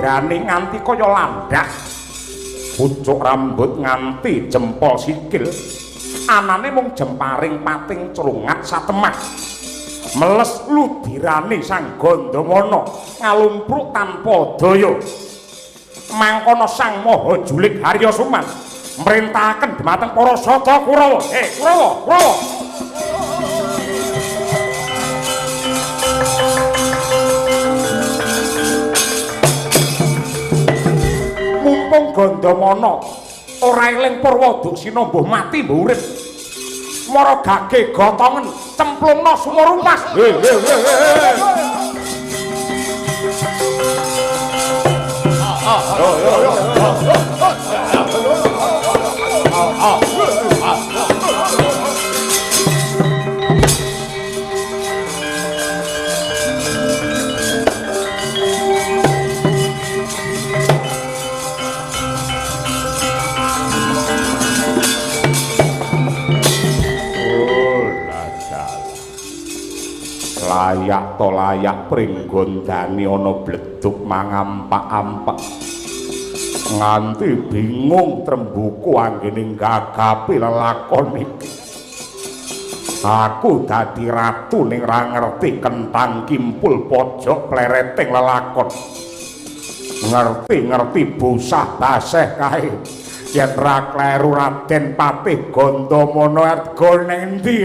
pambirane nganti kaya landak. Pucuk rambut nganti jempol sikil. Anane mung jemparing pating crungat satemah. Meles ludirane Sang Gandamana ngalumpruk tanpa daya. Mangkono Sang Maha Julik Harya Suman mrentahaken dhumateng para sada Kurawa. Kurawa. Mumpung Gandamana ora eling Purwadaksina mbuh mati mbuh urip. Mara gage gotongen cemplungna Sumarumas. Layak to layak pringgondani ana bleduk mangampak-ampak nganti bingung trembuku anggening gagapi lelakon iki. Aku dadi ratu ning ra ngerti kentang kimpul pojok plereting lelakon. Ngerti busah baseh kae yen ra kleru Raden Patih Gandamana arga ning endi.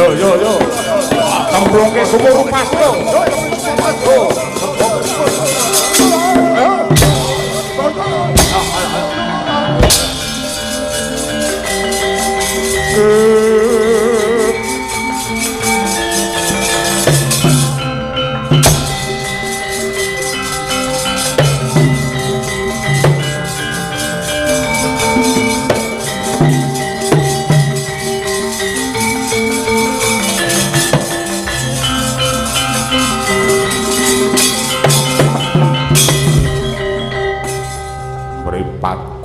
Yo. Templungke Sumarumas yo.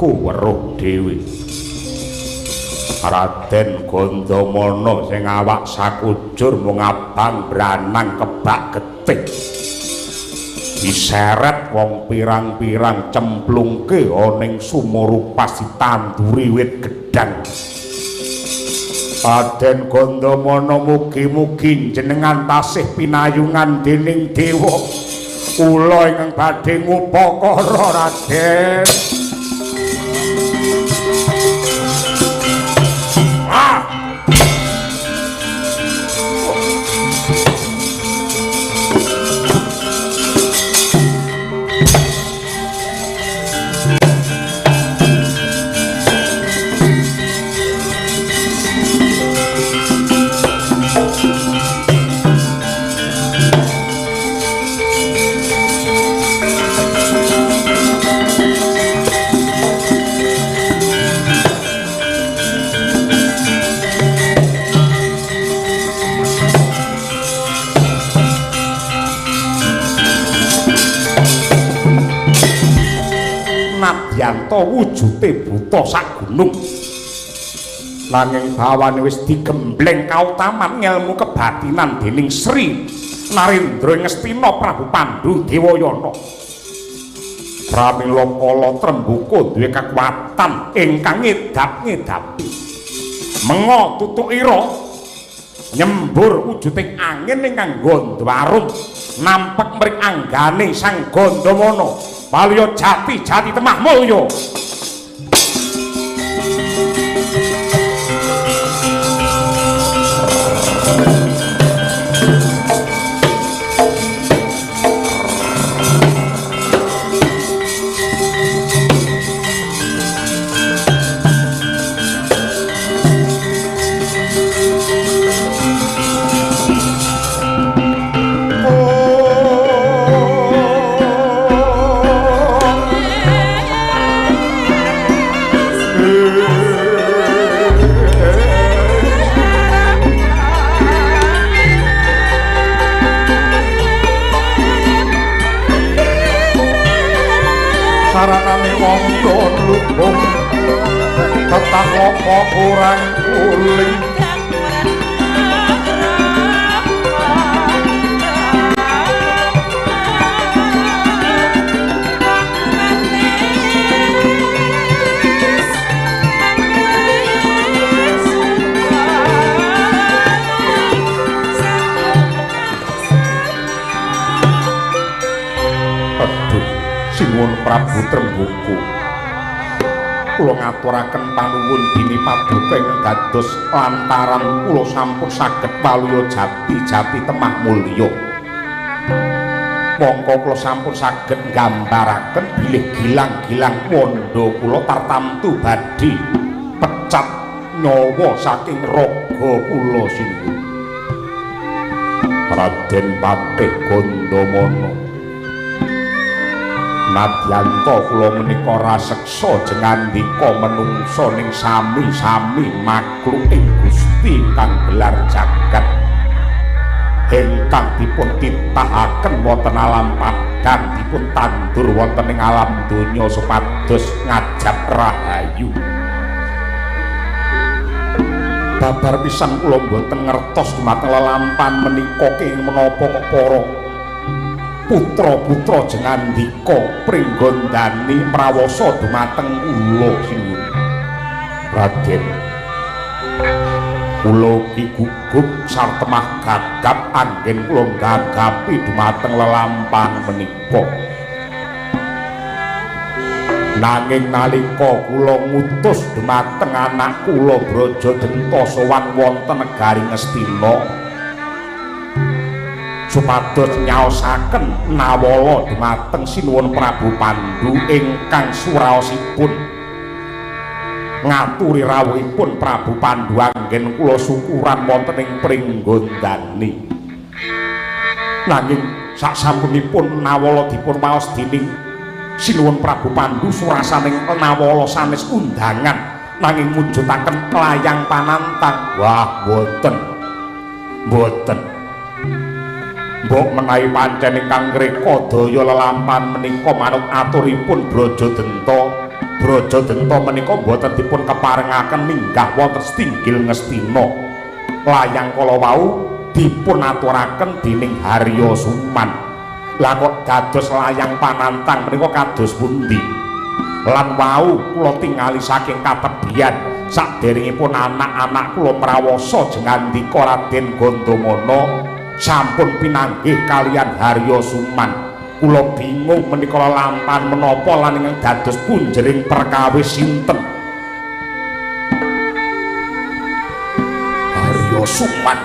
Weruh dhewe Raden Gandamana sing awak sakujur mung abang branang kebak getih diseret wong pirang-pirang cemplungke ana ing Sumarupas ditanduri wit gedang. Raden Gandamana mugi-mugi jenengan tasih pinayungan dening dewa kula ingkang badhe ngupakara Raden. Yanto wujute buta sak gunung nanging bawane wis digembleng kautaman ngelmu kebatinan dening Sri Narendra Ngastina Prabu Pandhu Dewayana. Pramila kala Trembuka duwe kekuatan ingkang ngedap-ngedapi menga tutukira nyembur wujuding angin ingkang ngandhawarung nampek mring anggane Sang Gandamana Balya jati temah mulya. saranane wong lubung tetap apa kurang kuling Sinuwun Prabu Trenggoku kula ngaturaken panuwun dini paduka ing dados lantaran kula sampun saged waluya jati temah mulya mongko kula sampun saged nggambaraken bilih gilang-gilang wanda kula tartamtu badhe pecat nyawa saking raga kula sinuwun Raden Patih Gandamana Nadyanto kula menika raseksa jengandika menungsa ning sami-sami makhluk ing Gusti kang gelar jagat ingkang dipun titahaken wonten alam padang dipun tandur wonten ing alam donya supados ngajab rahayu babar pisan kula mboten ngertos dumateng lelampahan menika kenging menapa kok para putra-putra jengandika pringgondani mrawasa dumateng kula sinuwun Raden kula iki gugup sartemah gagap anggen kula gagapi dumateng lelampahan menika nanging nalika kula ngutus dumateng anak kula Brajadenta sowan wonten negari Ngastina supados nyaosaken nawala dumateng sinuwun Prabu Pandhu ingkang suraosipun ngaturi rawuhipun Prabu Pandhu anggen kula syukuran wonten ing Pringgondani nanging sasampunipun nawala dipun maos dening sinuwun Prabu Pandhu surasaning nawala sanes undangan nanging mujudaken layang panantang wah boten mbok menawi pancen ingkang ngreka daya lelampahan menika manut aturipun Brajadenta menika boten dipun keparengaken minggah wonten Stinggil Ngastina layang kala wau dipun aturaken dening Harya Suman lah kok dados layang panantang menika kados pundi lan wau kula tingali saking katebian saderengipun anak-anak kula mrawasa jengandika Raden Gandamana sampun pinanggih kalian Harya Suman kula bingung menika lelampahan menapa lan ingkang dados punjering perkawis sinten Harya Suman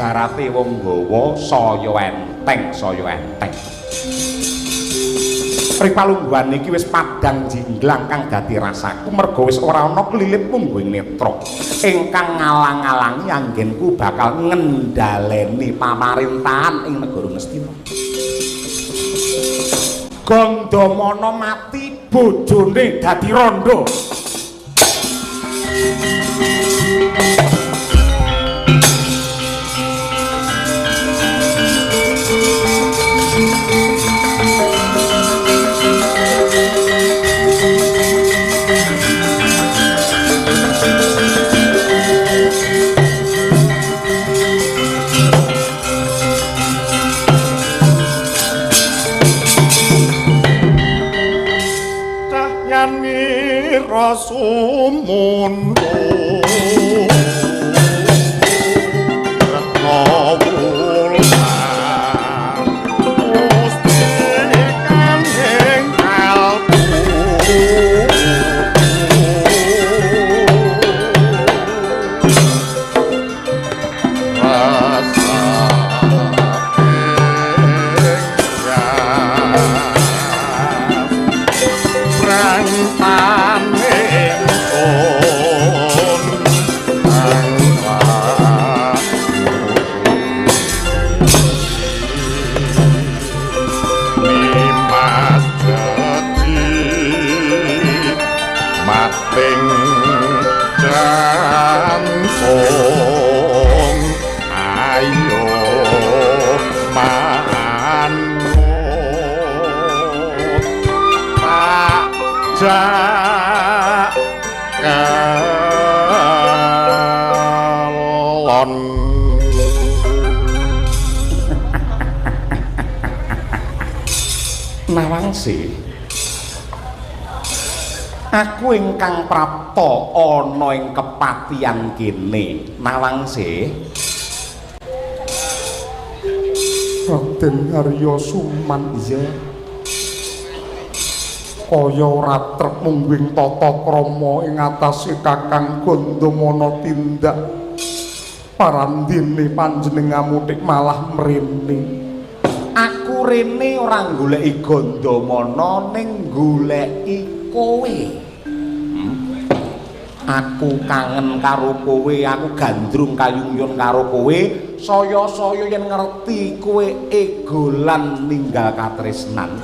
ibarate wong gawa saya enteng Ripalungguhan iki wis padhang jinglang kang dadi rasaku merga wis ora ana klilit mungguing netra ingkang ngalang-alangi anggenku bakal ngendhaleni pamarintahan ing negara Ngastina Gandamana mati bojone dadi randha Sumundo dagalon Nawangsi aku ingkang prapta ana ing kepatihan kene Nawangsi Raden Arya Suman iya kaya ora trep mungging tata krama ing atase Kakang Gandamana tindak parandene panjenengamu tik malah mrene aku rene ora goleki Gandamana ning goleki kowe aku kangen karo kowe aku gandrung kayungyon karo kowe saya-saya yen ngerti kowe egolan ninggal katresnan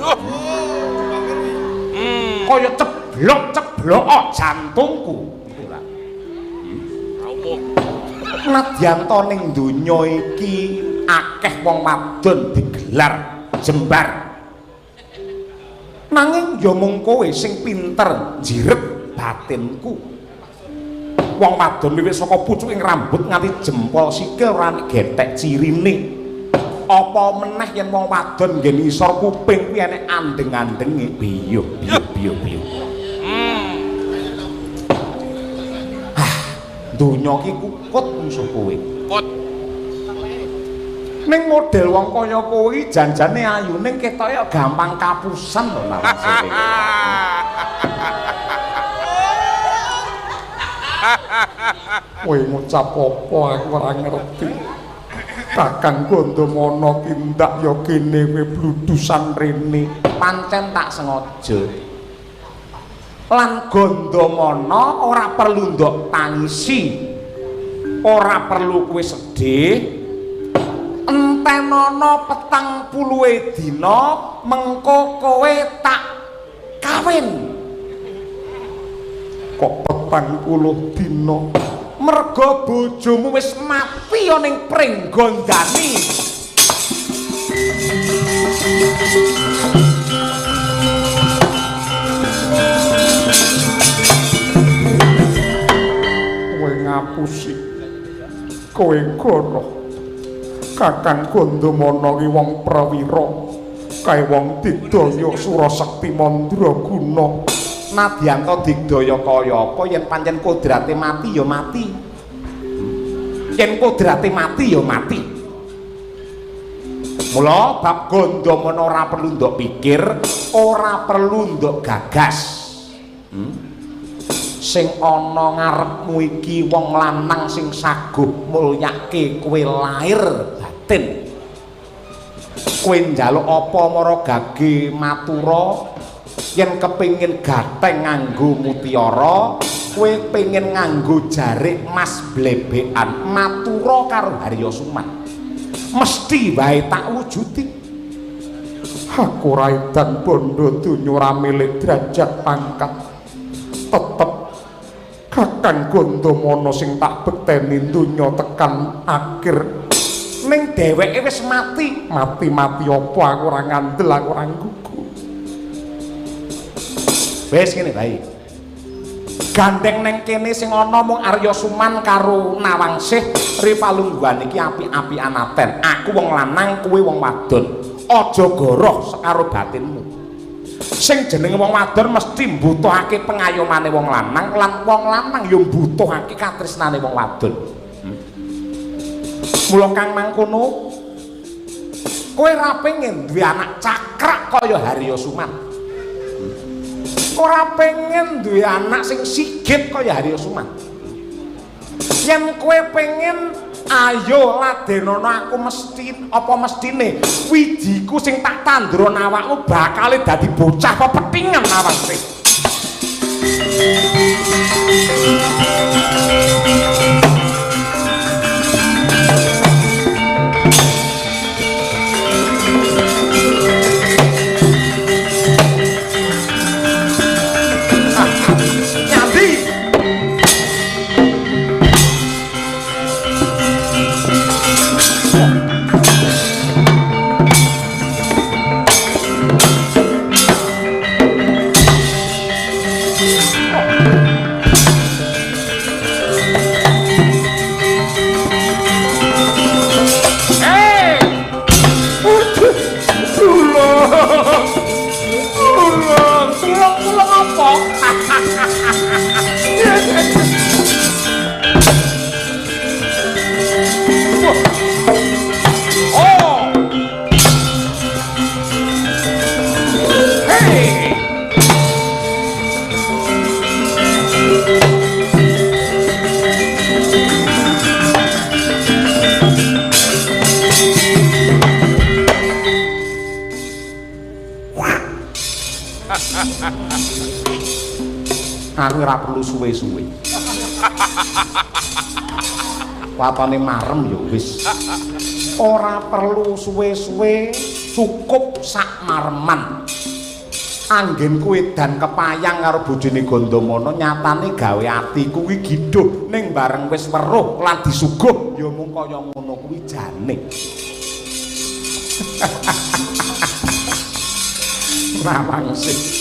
kaya ceblok-ceblok jantungku nadyan to ning donya iki akeh wong wadon digelar jembar nanging ya mung kowe sing pinter njirep batinku wong wadon wiwit saka pucuking rambut nganti jempol sikil ora getek cirine apa meneh yen wong wadon nggen isor kuping kuwi enek andeng-andenge biyo donya iki kukut musuh kowe kut ning model wong kaya kowe janjane ayu ning ketoke gampang kapusan lho nawasane kowe ngucap apa aku ora ngerti Kakang Gandamana tindak ya kene kowe bludusan rene pancen tak sengaja lan Gandamana ora perlu ndok tangisi ora perlu kowe sedih entenono 40 dina mengko kowe tak kawin kok 40 dina merga bojomu wis mati ya ning pringgondani kowe ngapusi kowe goroh Kakang Gandamana ki wong prawira kae wong digdaya Surasakti Mandraguna nadyan to digdaya kaya apa yen pancen kodrate mati ya mati yen kodrate mati ya mati mula bab Gandamana ora perlu ndok pikir ora perlu ndok gagas sing ana ngarepmu iki wong lanang sing saguh mulyake kowe lair batin kowe njaluk apa mara gage matura yen kepengin gateng nganggo mutiara kowe pengen nganggo jarik mas blebekan matura karo Harya Suman mesti wae tak wujudi aku ora edan bondo donya ora milik derajat pangkat tetep Kakang Gandamana sing tak bekteni donya tekan akhir ning dheweke wis mati mati apa aku ora ngandel aku ora nggugu wis ngene bae gandeng neng kene sing ana mung Arya Suman karo Nawangsih ripalungguhan iki api-apian aten aku wong lanang kowe wong wadon aja goroh karo batinmu sing jenenge wong wadon mesti mbutuhake pengayomane wong lanang lan wong lanang ya mbutuhake katresnane wong wadon mula kang mangkono kowe ora pengen duwe anak cakrak kaya Harya Suman ora pengen duwe anak sing sigit kaya Harya Suman yen kowe pengen ayo ladenono aku mestine wijiku sing tak tandron awakmu bakal dadi bocah pepetingan Nawangsih Wong apa? Oh. Hey. Aku ora perlu suwe-suwe. Watane marem ya wis. Ora perlu suwe-suwe, cukup sak mareman. Anggenku edan kepayang karo bojone Gandamana, nyatane gawe ati kuwi gidhuh ning bareng wis weruh lan disuguh ya mung kaya ngono kuwi jane. Rawang sih.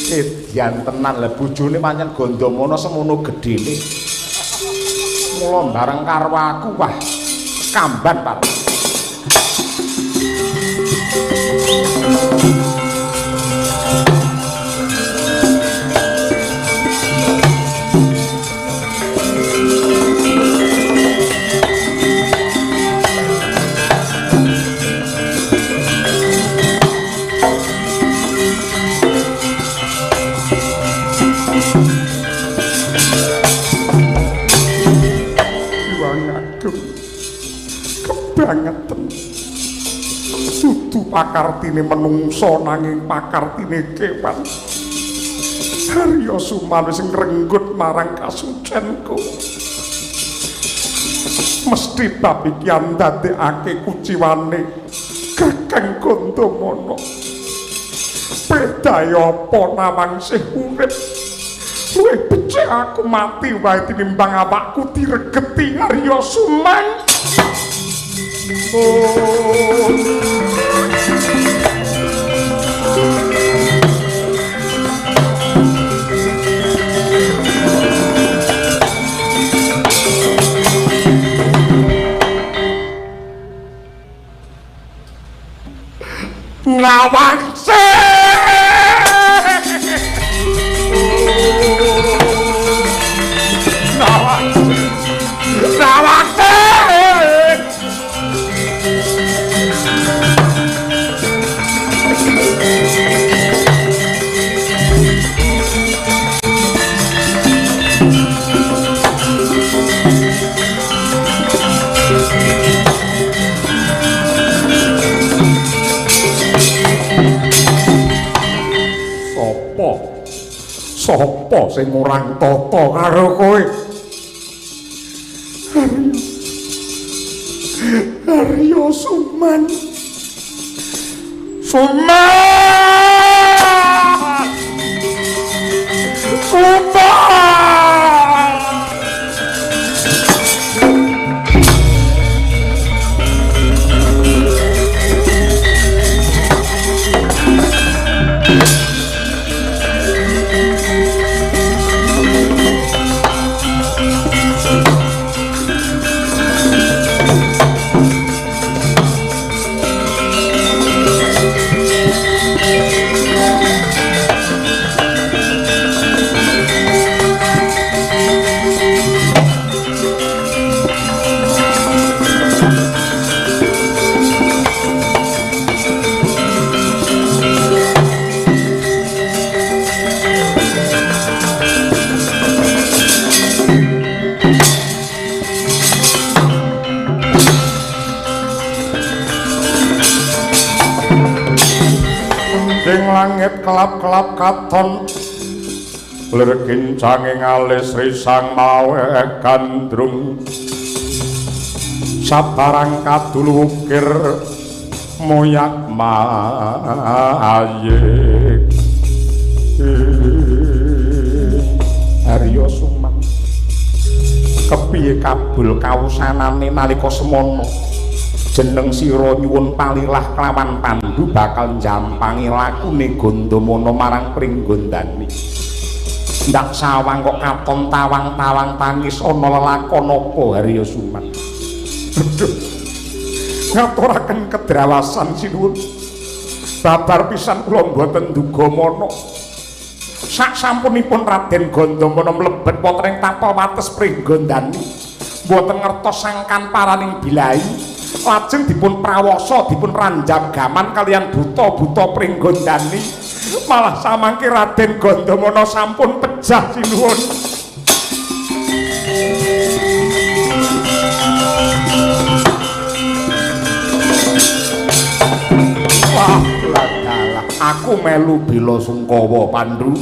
Edian tenan lah bojone pancen Gandamana semono gedene. Mula bareng karo aku wah kamban Pak. Kebangetan dudu pakartine menungso nanging pakartine kewan. Harya Suman wis ngrenggut marang kasucenku. Mesti bab iki ndadekake kuciwane Kakang Gandamana. Bedaya apa nawangsih urip? Luwih becik aku mati wae tinimbang awakku diregeti Harya Suman. Sopo sing ngurang tata karo kowe? Harya Suman. Suman! Langit kelap-kelap katon lir kincanging alis risang mawe gandrung sabarang kadul wukir moyak mayik. Harya Suman kepiye kabul kawusanane nalika semono jeneng sira nyuwun palilah kelawan Pandhu bakal njampangi lakune Gandamana marang Pringgondani. Ndak sawang kok katon tawang-tawang tangis ana lelakon apa Harya Suman? Aduh. Ngaturaken kedrawasan sinuwun. Babar pisan kula mboten nduga mana. Sak sampunipun Raden Gandamana mlebet wonten ing tapel wates Pringgondani, mboten ngertos sangkan paraning bilai, lajeng dipun prawasa dipun ranjam gaman kalian buta-buta Pringgondani, malah samangke Raden Gandamana sampun pejah sinuwun. Wah, ladalah aku melu bela sungkawa Pandhu.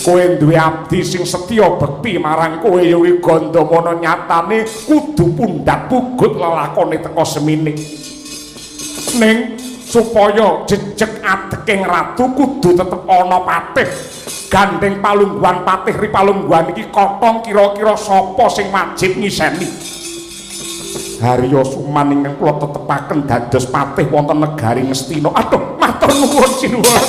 Kowe duwe abdi sing setya bekti marang kowe ya kuwi Gandamana, nyatane kudu pundhak pugut lelakone teka semene. Ning supaya jejeg adeking ratu kudu tetep ana patih. Gandeng palungguhan patih ri palungguhan iki kotong kira-kira sapa sing wajib ngiseni. Harya Suman ingkang kula tetepaken dados patih wonten negari Ngastina. Aduh, matur nuwun sinuwun.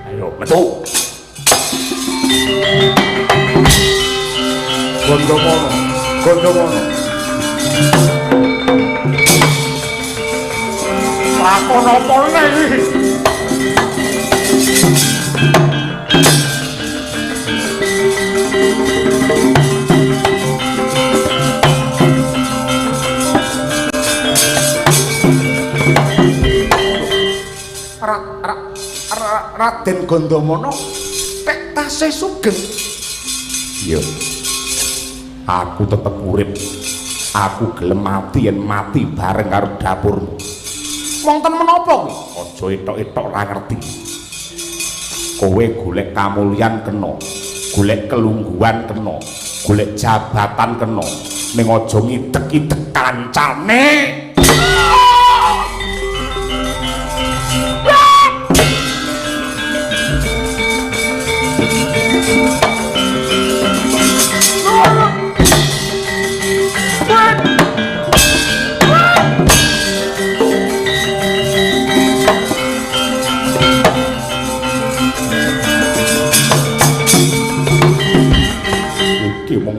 Ayo metu. Gandamana, Gandamana. Lakon apa iki? Raden Gandamana tek tasih sugeng. Iya. Aku tetep urip. Aku gelem mati yen mati bareng karo dapurmu. Wonten menapa kuwi? Aja etok-etok ora ngerti. Kowe golek kamulyan kena, golek kelungguhan kena, golek jabatan kena, ning aja ngidek-idek kancane.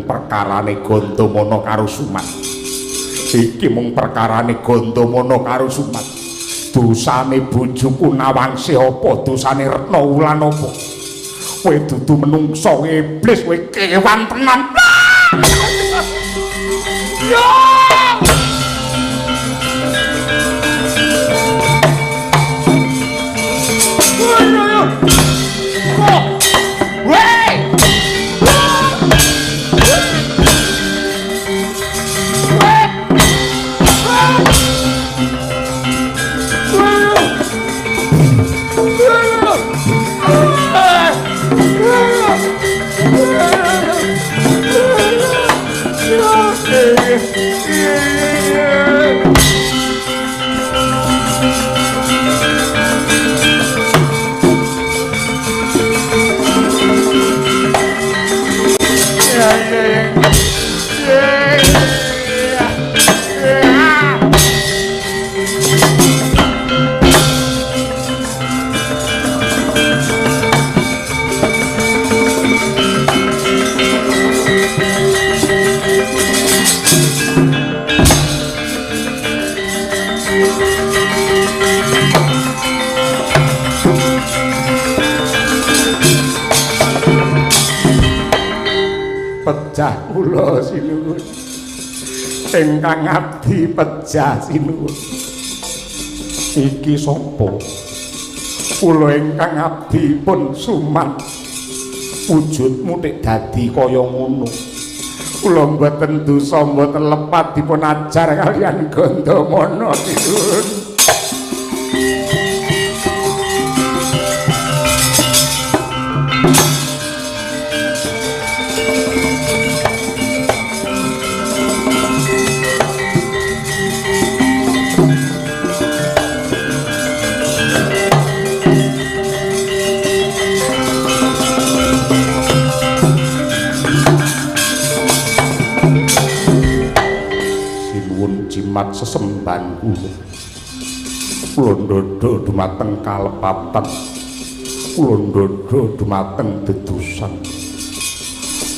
Perkarane Gandamana karo Suman. Iki mung perkarane Gandamana karo Suman. Dosane bojoku Nawangsi apa? Dosane Retna Wulan apa? Kowe dudu menungsa iblis, kowe kewan tenan. Yo! Pejah kula sinuwun. Ingkang abdi pejah sinuwun. Iki sapa? Kula ingkang abdi pun Suman. Wujudmu nek dadi kaya ngono. Kula mboten dosa mboten lepat dipun ajar kaliyan Gandamana sinuwun. Jimat sesemban kula ndodho dumateng kalepatan kula ndodho dumateng dedosan.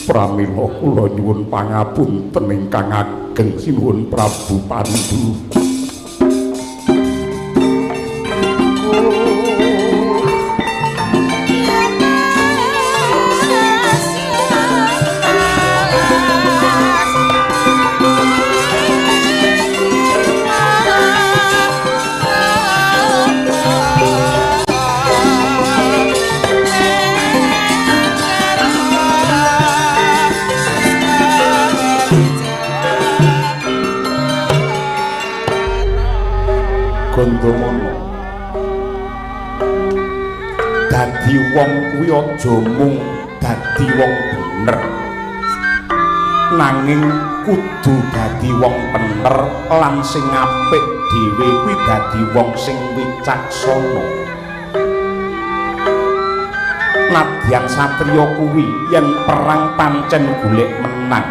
Pramila kula nyuwun pangapunten ingkang ageng sinuwun Prabu Pandu. Gondomono dadi wong kuwi aja mung dadi wong bener nanging kudu dadi wong bener lan sing apik dhewe kuwi dadi wong sing wicaksana. Nadyan satriya kuwi yen perang pancen golek menang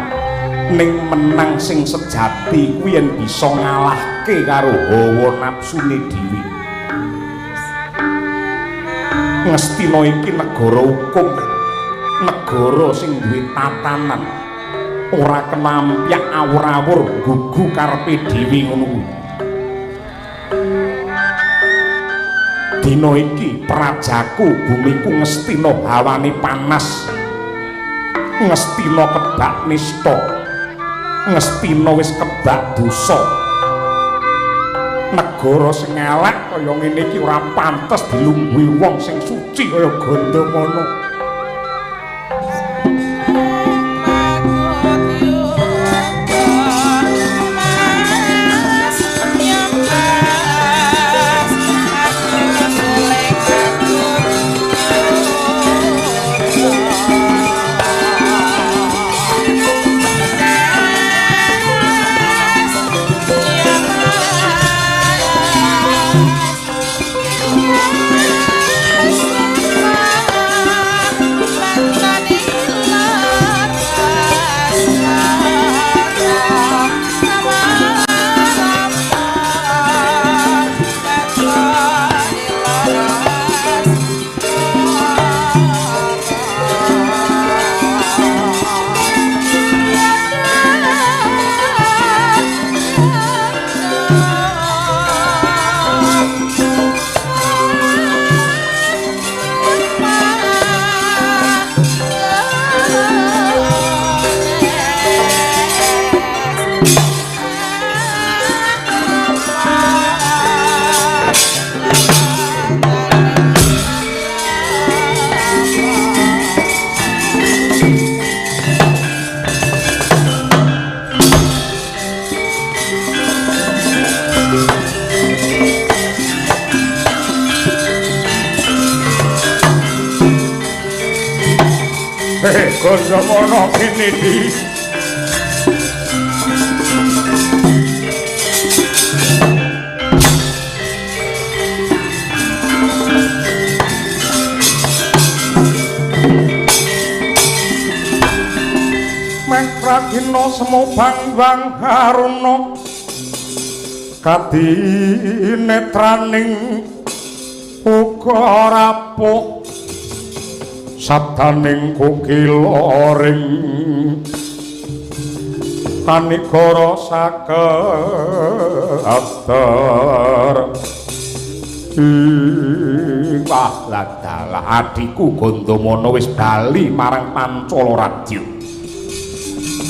ning menang sing sejati kuwi yen bisa ngalahke karo hawa napsune dhewe. Ngastina iki negara hukum, negara sing duwe tatanan, ora kena ampyak awur-awur gugu karepe dhewe ngono kuwi. Dina iki prajaku bumiku Ngastina hawane panas, Ngastina kebak nista, Ngastina wis kebak dosa. Negara sing elek kaya ngene iki ora pantes dilungguhi wong sing suci kaya Gondomana. Gondomana kene iki Mekradina semubang-bang haruna kadinetraning uga rapuh sabdaning kukiloring tanikara sakeater wah ladalah adhiku Gondomana wis bali marang Pancala Radya.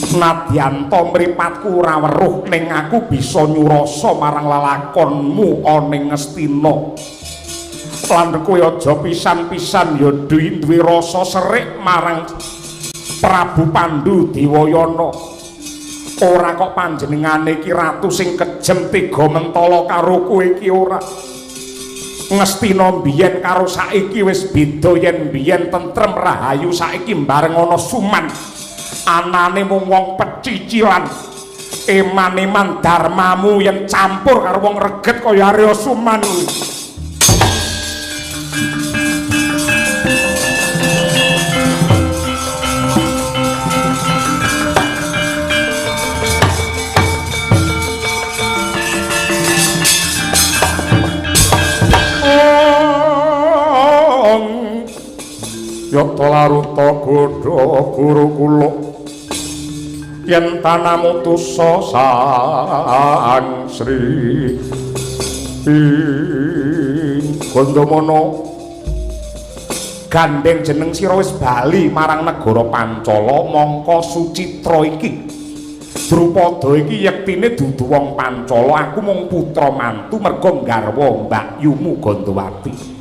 Nadyanto mripatku ora weruh ning aku bisa nyurasa marang lelakonmu ana ing Ngastina. Lan kowe aja pisan-pisan ya duwe rasa serik marang Prabu Pandu Dewayana. Ora kok panjenengane iki ratu sing kejem tega mentala karo kowe iki ora. Ngastina biyen karo saiki wis beda yen biyen tentrem rahayu saiki bareng ana suman. Anane mung wong pecicilan. Eman-eman darmamu yen campur karo wong reget kaya Arya Suman kuwi. Brata laruta godha guru kula yen tanamutusa sang Sri Gandamana gandeng jeneng sira wis bali marang negara Pancala mangka Sucitra iki Drupada iki yektine dudu wong Pancala aku mung putra mantu merga garwa mbakyumu Gandawati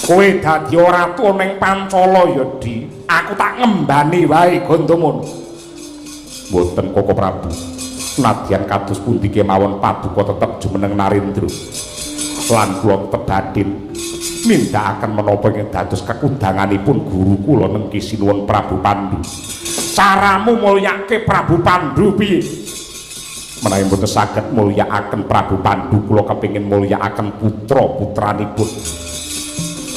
kowe dadi ratu ning Pancala ya Di aku tak ngembani wae Gandamana mboten Koko Prabu nadyan kados pundi kemawon paduka tetep jumeneng Narendra lan kula tetep badhe nindakaken menapa ingkang dados kekundanganipun guru kula nengki sinuwun Prabu Pandhu. Caramu mulyake Prabu Pandhu piye? Menawi mboten saged mulyakaken Prabu Pandhu kula kepengin mulyakaken putra-putranipun.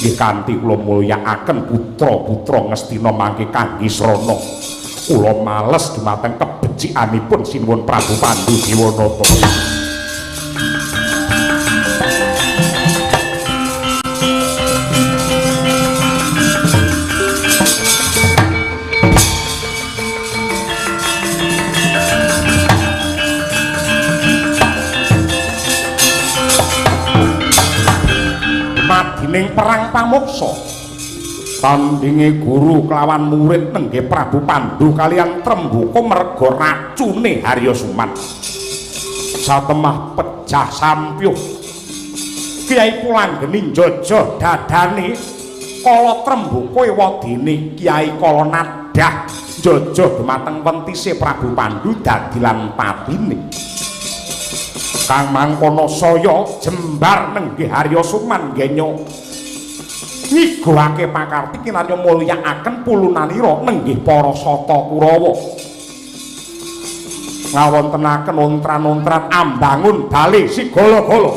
Nggih kanthi kula mulyakaken putra-putra Ngastina mangke kangge srana. Kula males dumateng kebecikanipun sinuwun Prabu Pandhu Dewanata. Madining perang pamuksa tandinge guru kelawan murid nenggih Prabu Pandhu kaliyan Trembaka merga racune Haryasuman satemah pejah sampyuh Kyai Pulanggeni njojo dadane kala Trembaka ewadene Kyai Kala Nadah njojo dumateng wentise Prabu Pandhu dadi lan patine Kang mangkono saya jembar nenggih Haryasuman genyo ngigoake pakarti kinarya mulyakaken pulunanira nenggih para sata Kurawa ngawontenaken ontran-ontran ambangun bali sigala-gala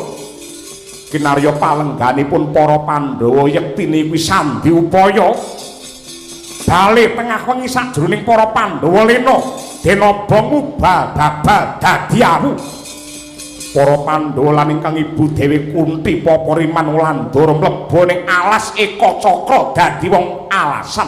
kinarya palengganipun para Pandhawa yektine kuwi sandhi upaya bali tengah wengi sajroning para Pandhawa lena denaba ngubah babal dadi awu para Pandhawa lan ingkang ibu Dewi Kunti Papariman Wulandara mlebu ning alas Eka Cakra dadi wong alasan.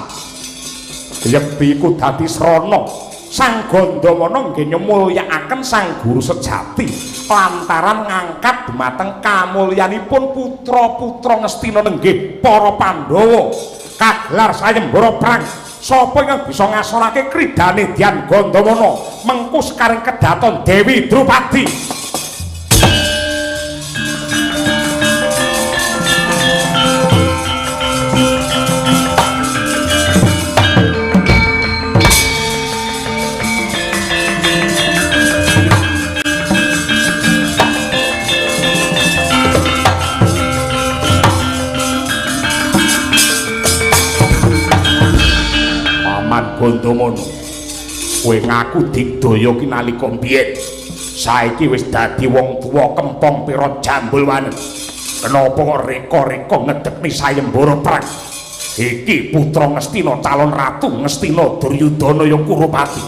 Yekti iku dadi srana Sang Gandamana nggih nyumulyakaken sang guru sejati lantaran ngangkat dumateng kamulyanipun putra-putra Ngastina nenggih para Pandhawa kagelar sayembara perang. Sapa ingkang bisa ngasorake kridane Dyan Gandamana mengku sekaring kedaton Dewi Drupadi. Gandamana kowe ngaku digdaya ki nalika mbiyen saiki wis dadi wong tuwa kempong pira jambul wanen kenapa kok reka-reka ngedekni sayembara perang iki putra Ngastina calon ratu Ngastina Duryudana ya Kurupati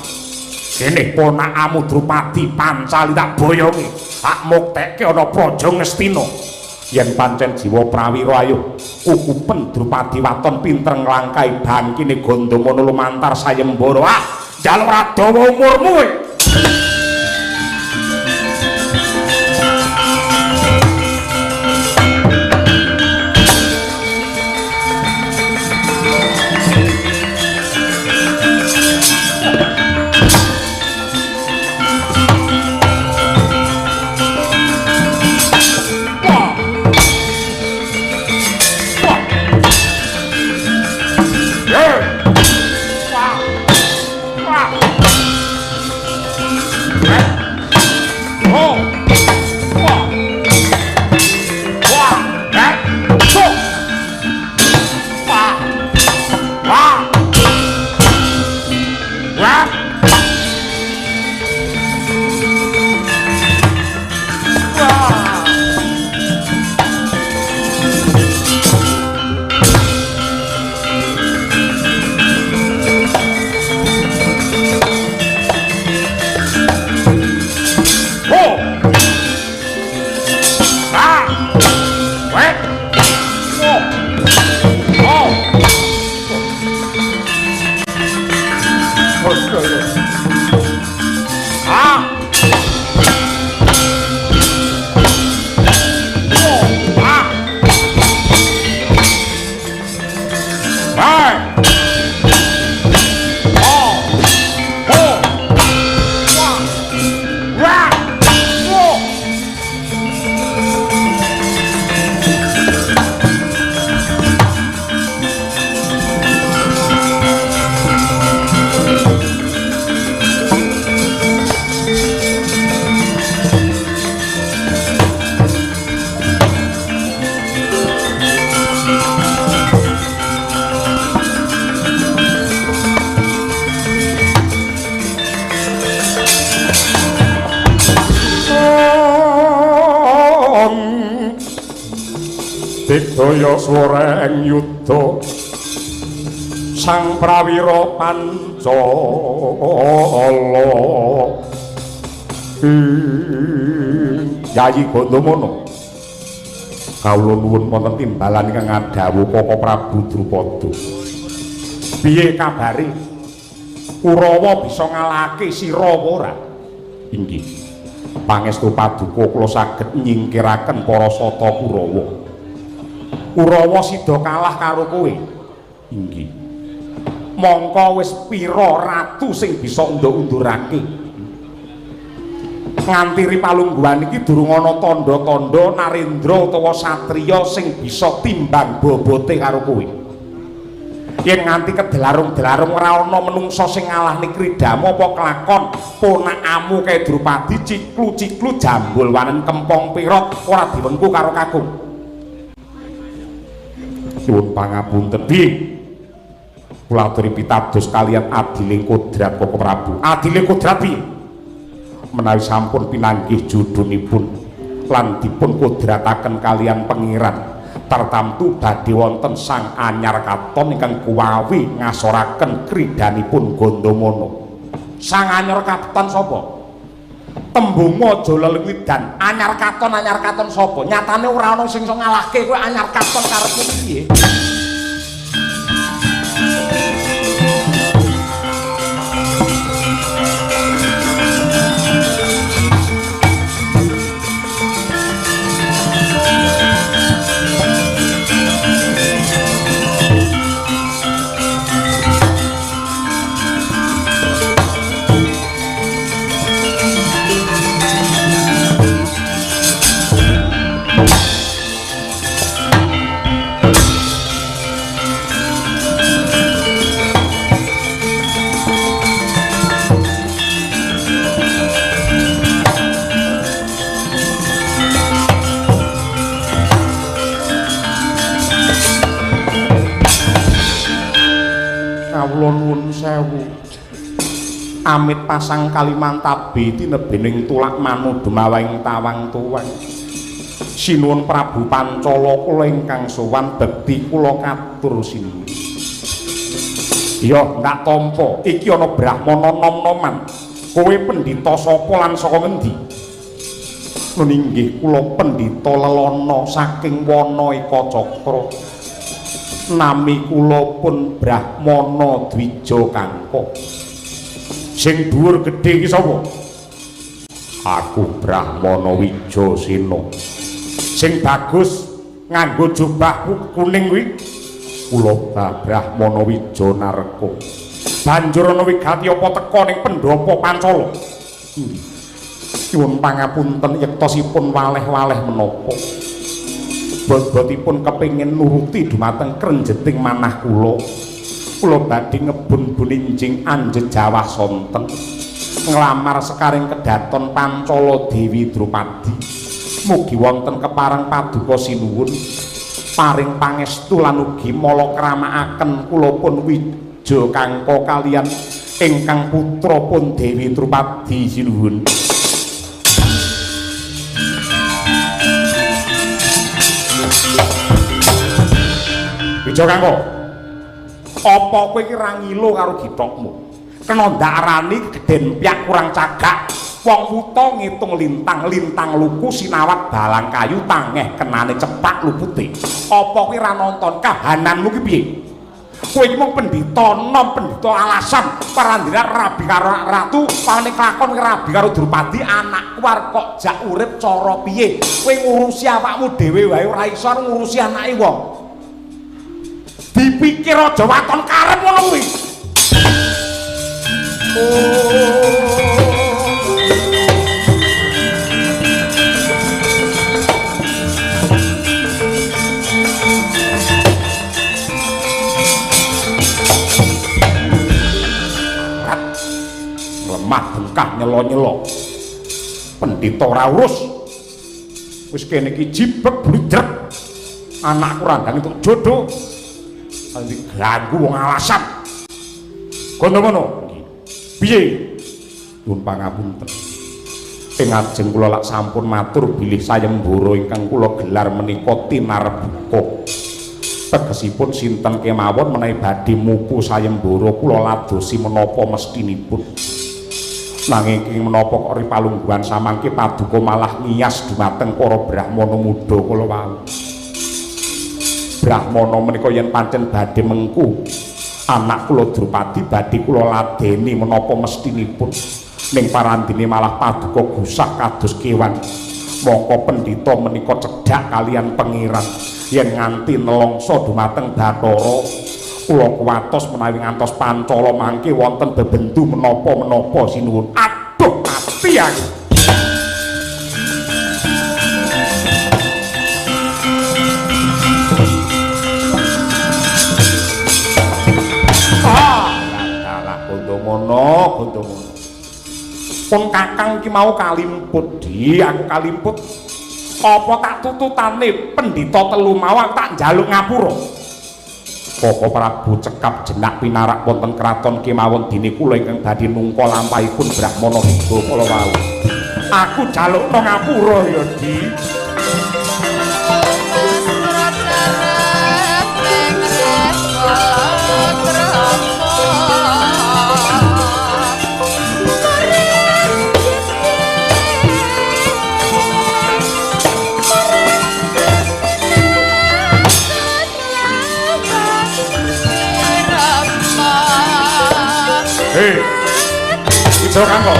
kene ponakamu Drupadi Pancali tak boyongi tak muktekke ana praja Ngastina yen pancen jiwa prawira ayo ukupen Drupadi waton pinter nglangkai bangkine Gandamana lumantar sayembara njaluk radawa umurmu Sedaya. Ah. Oh, ah. Hai. Oh. Oh. Wah. Wah. Oh. Digdaya swara ing yudha sang prawira Pancala Yayi Gandamana kawula nuwun wonten timbalan ingkang ngadhawuh Kaka Prabu Drupada. Piye kabare? Kurawa bisa ngalahake sira apa ora? Inggih. Pangestu paduka kula saged nyingkiraken para sata Kurawa. Kurawa sida kalah karo kowe. Inggih. Mongko wis pira ratu sing bisa undur-undurake. Nganti ripalungguhan iki durung ana tandha-tandha narendra utawa satriya sing bisa timbang bobote karo kowe. Yen nganti kedelarung-delarung ora ana menungsa sing ngalahne kridamu apa kelakon ponakamu kae Drupadi ciklu-ciklu jambul wanen kempong pirot ora diwengku karo kakung. Nuwun pangapunten Bi. Kula aturi pitados kalian adiling kodrat Koko Prabu. Adiling kodrat Bi. Menawi sampun pinanggih judunipun lan dipun kodrataken kalian pangeran tartamtu badhe wonten sang anyar katon ingkang kuwawi ngasoraken kridanipun Gandamana. Sang anyar katon sapa? Tembung aja lelewidan. Anyar katon sapa? Nyatane ora ana sing iso ngalahke kowe anyar katon karepmu piye? Kawula nuwun sewu. Amit pasang Kalimantabi tinebening tulak manu dumawing tawang tuwang. Sinuwun Prabu Pancala kula ingkang sowan bekti kula katur sinuwun. Ya, ndak tampa. Iki ana Brahmana nom-noman. Kowe pendhita sapa lan saka ngendi? Nun inggih kula pendhita lelana saking wana Eka Cakra. Nami kula pun Brahmana Dwija Kangka. Sing dhuwur gedhe iki sapa? Aku Brahmana Wijasena. Sing bagus nganggo jubah kuning kuwi kula Brahmana Wijanarka. Banjur ana wigati apa teka ning Pendhapa Pancala. Nyuwun pangapunten yektosipun waleh-waleh menapa. Bot-botipun kepingin nuruti dumateng krenjeting manah kula. Kula badhe ngebun buninjing anjejawah sonten. Nglamar sekaring kedaton Pancala Dewi Drupadi. Mugi wonten kepareng paduka sinuwun paring pangestu lan ugi mala kramakaken kula pun Wija Kangka kalian ingkang putra pun Dewi Drupadi sinuwun. Wija Kangka, apa kowe iki ra ngilo karo githokmu? Kena ndarani gedhen piyak kurang cagak. Wong wuta ngitung lintang luku sinawat balang kayu tangeh kenane cepak lupute. Apa kowe ra nonton kahananmu ki piye? Kowe iki mung pendhita nom, pendhita alasan parandina rabi karo ratu, paling kelakon rabi karo Drupadi, anakku arep kok jak urip cara piye? Kowe ngurusi awakmu dhewe wae ora iso ngurusi anake wong. Dipikir aja waton karep ngono kuwi. Lemah bengkah nyelo-nyelo. Pendhita ora urus. Wis kene iki jibek bludrek. Anakku randang entuk jodoh. Nanti ganggu wong alasan. Kono-kono. Piye? Nuwun pangapunten. Ing ajeng kula lak sampun matur bilih sayembara ingkang kula gelar menika tinarbuka. Tegesipun sinten kemawon menawi badhe mupu sayembara kula ladosi menapa mestinipun. Nanging ing menapa kok ripalungguhan samangke paduka malah ngiyas dumateng para brahmana muda kala wau. Brahmana menika yen pancen badhe mengku anak kula Drupadi badhe kula ladeni menapa mestinipun. Ning parandene malah paduka gusah kados kewan. Mongko pendhita menika cedhak kalian pangeran yen nganti nelongso dumateng Bathara kula kuwatos menawi ngantos Pancala mangke wonten bebendu menapa-menapa sinuwun. Aduh mati aku. Gondomono. Pun kakang ki mau kalimput, aku kalimput. Apa tak tututane pendhita telu mau tak njaluk ngapura. Koko Prabu cekap jenak pinarak wonten kraton kemawon dene kula ingkang badhe nungka lampahipun Brahmana Hingga kala wau. Aku jalukno ngapura ya, Di. Hei, iso kanggo.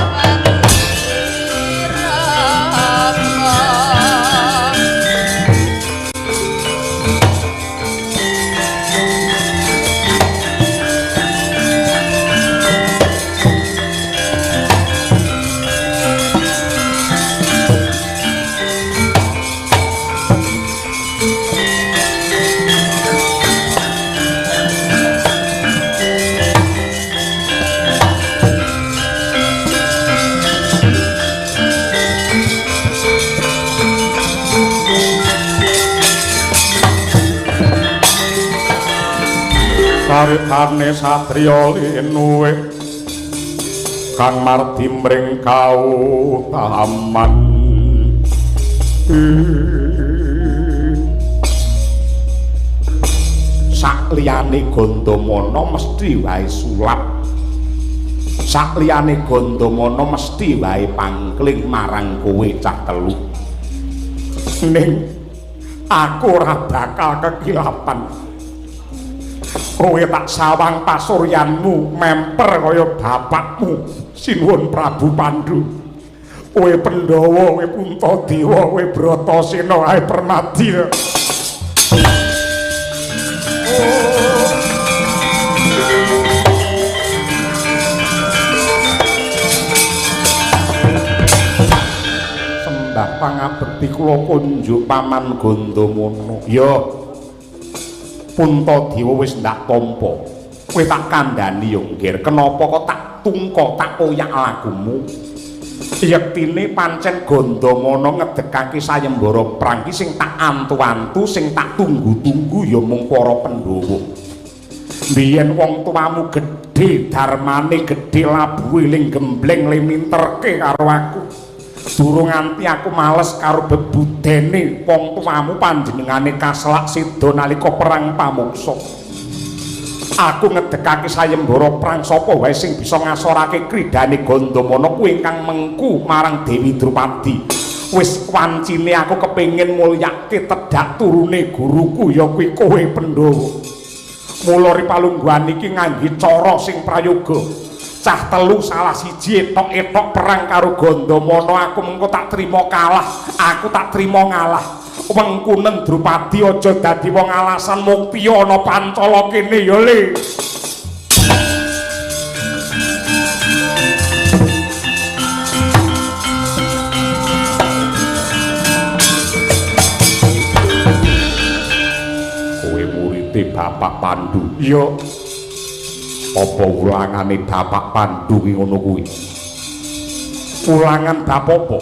Sarikane satriya linuwe kang mardi mring kautaman sakliyane Gandamana mesti wae sulap sakliyane Gandamana mesti wae pangkling marang kowe cah telu ning aku ora bakal kekilapan. Kowe tak sawang pasuryanmu memper kaya bapakmu Sinuwun Prabu Pandhu. Kowe Pandhawa, kowe Puntadewa, kowe Bratasena, ae Permadi. Sembah pangabekti kula kunjuk Paman Gandamana. Ya Puntadewa wis ndak tampa. Kowe tak kandhani yo nggir, kenapa kok tak tungka tak koyak lagumu? Yektine pancen Gandamana ngedekake sayembara prang ki sing tak antu-antu, sing tak tunggu-tunggu ya mung para Pandhawa. Biyen wong tuamu gedhe, darmane gedhe, labuhe ling gembleng le minterke karo aku. Durung nganti aku males karo bebudene wong tuamu panjenengane kaslak sida nalika perang pamungsa. Aku ngedekake sayembara prang sapa wae sing bisa ngasorake kridane Gandamana kuwi ingkang mengku marang Dewi Drupadi. Wis wancine aku kepengin mulyake tedhak turune guruku ya kuwi kowe Pandhawa. Mula ripalungguhan iki ngangge cara sing prayoga. Cah telu salah siji etok-etok perang karo Gandamana, aku mengko tak trima kalah, aku tak trima ngalah. Wengkunen Drupadi aja dadi wong alasan mukti ana Pancala kene ya Le. Kowe murid Bapak Pandu. Iya. Apa ulangane Bapak Pandu ki ngono kuwi? Ulangan bab apa?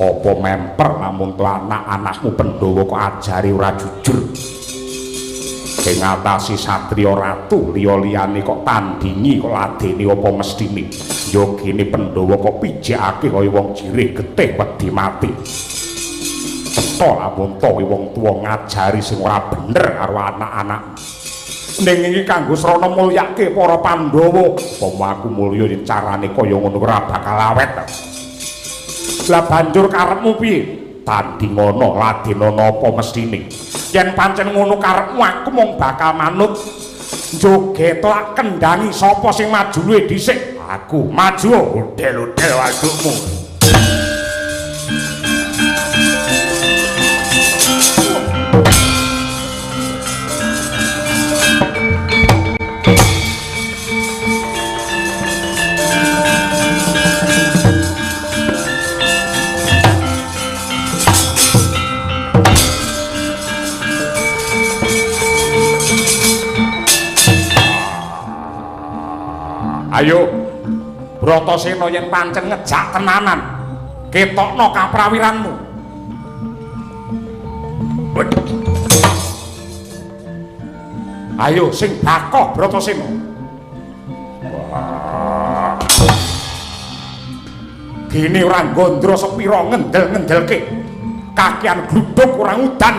Apa memper namun to anak-anakmu Pandhawa kok ajari ora jujur? Sing ngatasi satriya ratu liya-liyane kok tandingi kok ladeni apa mestine? Yogene Pandhawa kok pijekake kaya wong jirih getih wedi mati. Cetha lamun to wong tuwa ngajari sing ora bener karo anak-anak. Ning iki kanggo srana mulyake para Pandhawa. Apa aku mulya yen carane kaya ngono ora bakal awet. Lah banjur karepmu piye? Tandingana ladenana apa mestine? Yen pancen ngono karepmu aku mung bakal manut. Joget lak kendhangi sapa sing maju luwih dhisik? Aku maju udel-udel wadukmu. Ayo Bratasena yen pancen ngejak tenanan ketokno kaprawiranmu. Ayo sing bakoh Bratasena. Gini ora gondro sepira ngendel-ngendelke. Kakian gluduk orang udan.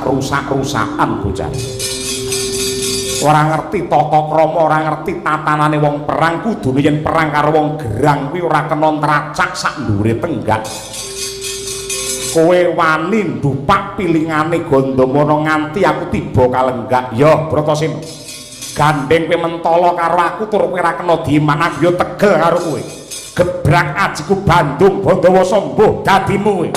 Rusak-rusakan bocah. Ora ngerti tata krama, ora ngerti tatanane wong perang. Kudune yen perang karo wong gerang kuwi ora kena ntracak sak ndure tenggak. Kowe wani ndupak pilingane Gandamana nganti aku tiba kalenggak. Ya Bratasena. Gandeng kowe mentala karo aku tur kowe ora kena diiman, aku ya tegel karo kowe. Gebrak ajiku Bandung Bandawasa mbuh dadimu kowe.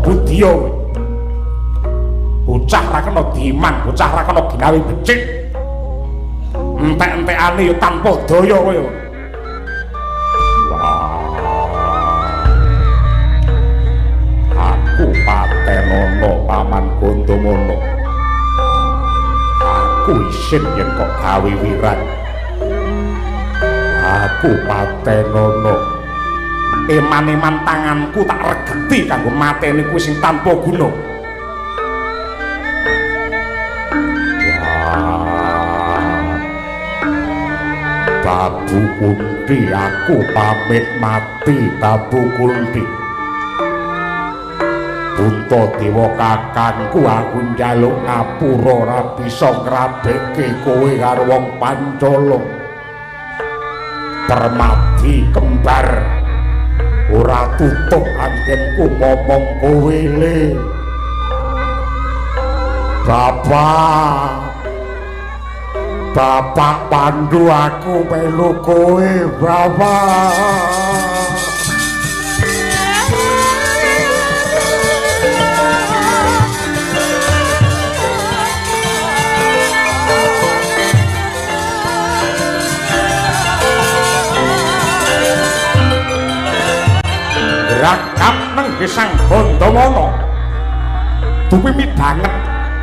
Budiya bocah ra kena diman, bocah ra kena gawe becik. Entek-entekane ya tanpa daya kowe. Aku Patenana Paman Gandamana. Aku isin yen kok gawe wiran. Aku Patenana. Eman-eman tanganku tak regeti kanggo mateni kuwi sing tanpa guna. Tabu Kunti, aku pamit mati Tabu Kunti. Bunta Dewa kakangku, aku njaluk ngapura ora bisa ngrabeke kowe karo wong Pancala. Permati kembar ora tutup anggenku ngomong kowe le. Bapak Bapak Pandu aku melu kowe, Bapak. Rakap nengge sang Bandawana dupi midhanget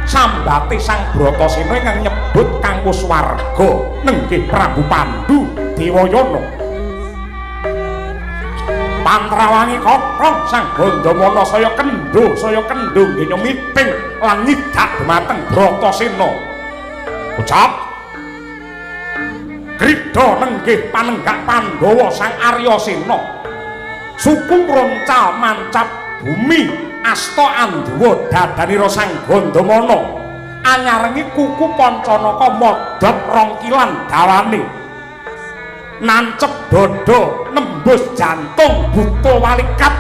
sambate sang Bratasena ingkang nyebut kang Kuswarga nengge Prabu Pandu Dewayana. Pantrawangi kokrong sang Bandawana saya kendho nggih miting lan nyidak dhumateng Bratasena. Ucap Krida nenggih panenggak Pandhawa sang Aryasena. Suku roncal mancap bumi asta anduwa dadanira sang Gandamana anyarengi kuku Pancanaka modhot rongkilan dawane nancep dada nembus jantung buta walikat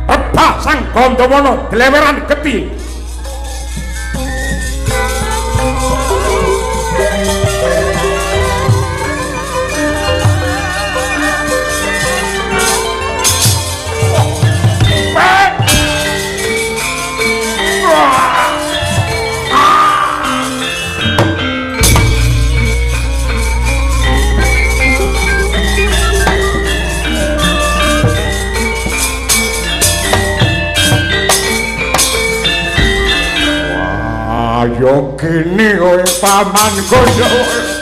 rebah sang Gandamana dleweran geti. Ayo kene kowe paman Gandha.